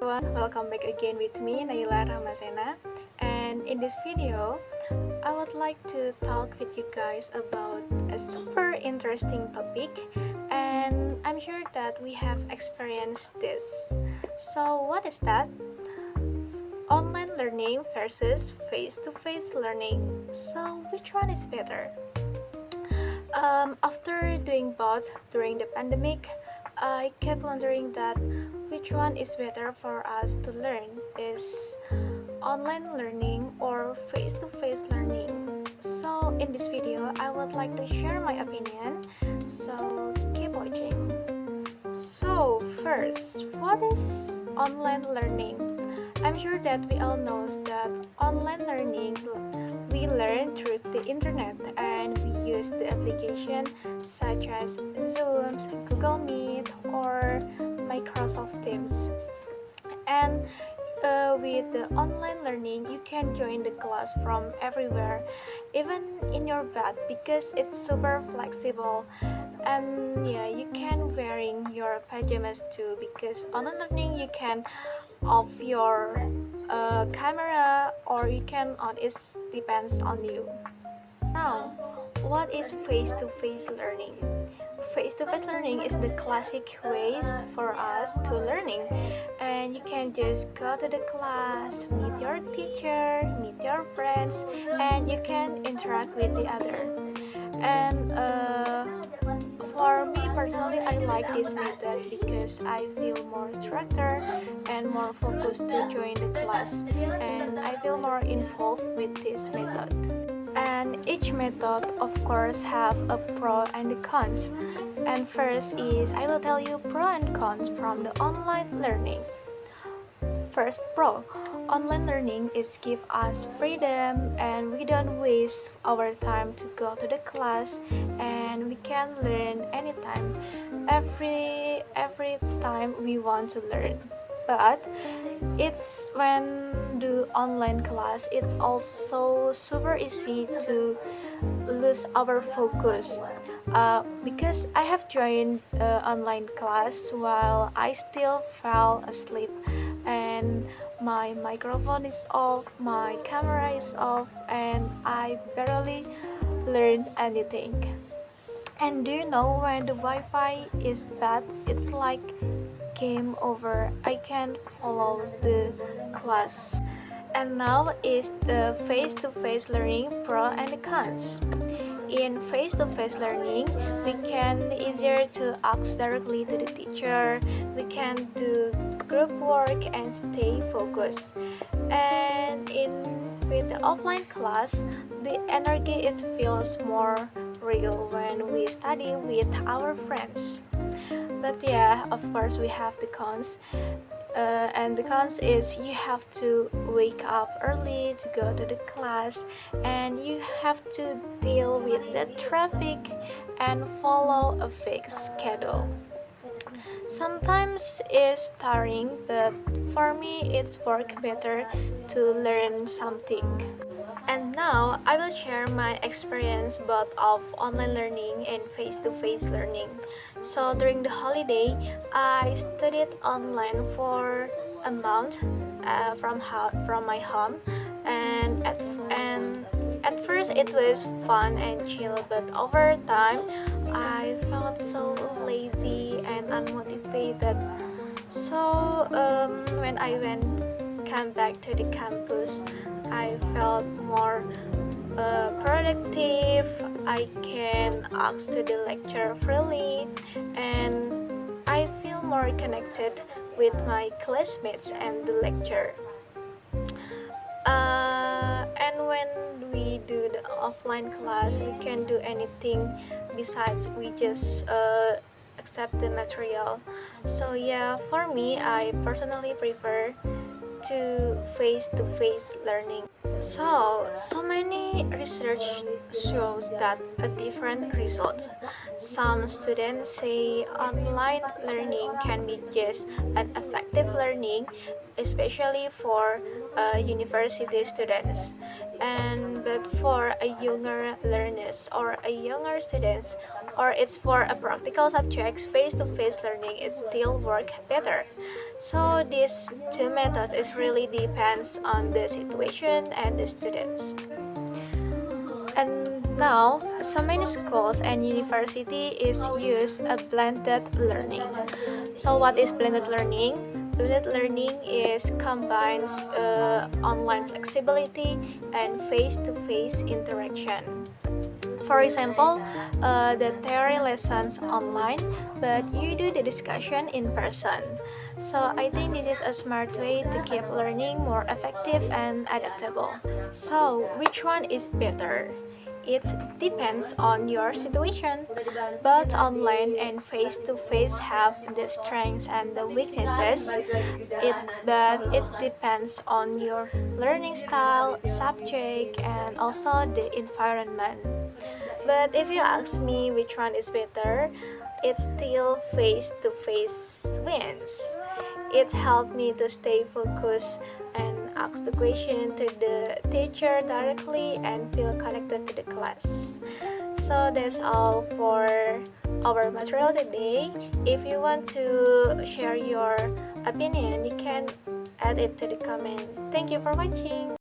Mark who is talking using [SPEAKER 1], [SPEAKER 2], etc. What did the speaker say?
[SPEAKER 1] Everyone, welcome back again with me, Naila Rahmasena. And in this video, I would like to talk with you guys about a super interesting topic, and I'm sure that we have experienced this. So, what is that? Online learning versus face-to-face learning. So, which one is better? After doing both during the pandemic, I kept wondering that which one is better for us to learn, is online learning or face-to-face learning. So in this video, I would like to share my opinion, so keep watching. So first, what is online learning? I'm sure that we all know that online learning we learn through the internet, and we use the application such as Zoom, Google Meet, or Microsoft Teams. And with the online learning, you can join the class from everywhere, even in your bed, because it's super flexible. And yeah, you can wearing your pajamas too, because online learning you can off your camera or you can on, it depends on you. Now, what is face-to-face learning? Face-to-face learning is the classic ways for us to learning, and you can just go to the class, meet your teacher, meet your friends, and you can interact with the other. And for me personally, I like this method because I feel more structured and more focused to join the class, and I feel more involved with this method. And each method of course have a pro and the cons. And first is I will tell you pro and cons from the online learning. First, pro. Online learning is give us freedom, and we don't waste our time to go to the class, and we can learn anytime, every time we want to learn. But it's when do online class, it's also super easy to lose our focus, because I have joined online class while I still fell asleep, and my microphone is off, my camera is off, and I barely learned anything. And do you know, when the Wi-Fi is bad, it's like game over. I can't follow the class. And now is the face-to-face learning pro and cons. In face-to-face learning, we can easier to ask directly to the teacher, we can do group work and stay focused. And in with the offline class, the energy it feels more real when we study with our friends. But yeah, of course we have the cons. And the cons is you have to wake up early to go to the class, and you have to deal with the traffic and follow a fixed schedule. Sometimes it's tiring, but for me it's work better to learn something. And now I will share my experience both of online learning and face-to-face learning. So during the holiday, I studied online for a month from my home, and at first it was fun and chill, but over time I felt so lazy and unmotivated. So when I came back to the campus, I felt more productive. I can ask to the lecturer freely, and I feel more connected with my classmates and the lecturer. And when we do the offline class, we can do anything besides we just accept the material. So yeah, for me, I personally prefer to face-to-face learning. So many research shows that a different result. Some students say online learning can be just an effective learning, especially for university students. method for a younger learners or a younger students, or it's for a practical subjects, face-to-face learning is still work better. So these two methods is really depends on the situation and the students. And now, so many schools and university is use a blended learning. So what is blended learning? Blended learning is combines online flexibility and face-to-face interaction. For example, the theory lessons online, but you do the discussion in person. So I think this is a smart way to keep learning more effective and adaptable. So which one is better? It depends on your situation. Both online and face-to-face have the strengths and the weaknesses. But it depends on your learning style, subject, and also the environment. But if you ask me which one is better, it's still face to face wins. It helped me to stay focused and ask the question to the teacher directly and feel connected to the class. So that's all for our material today. If you want to share your opinion, you can add it to the comment. Thank you for watching.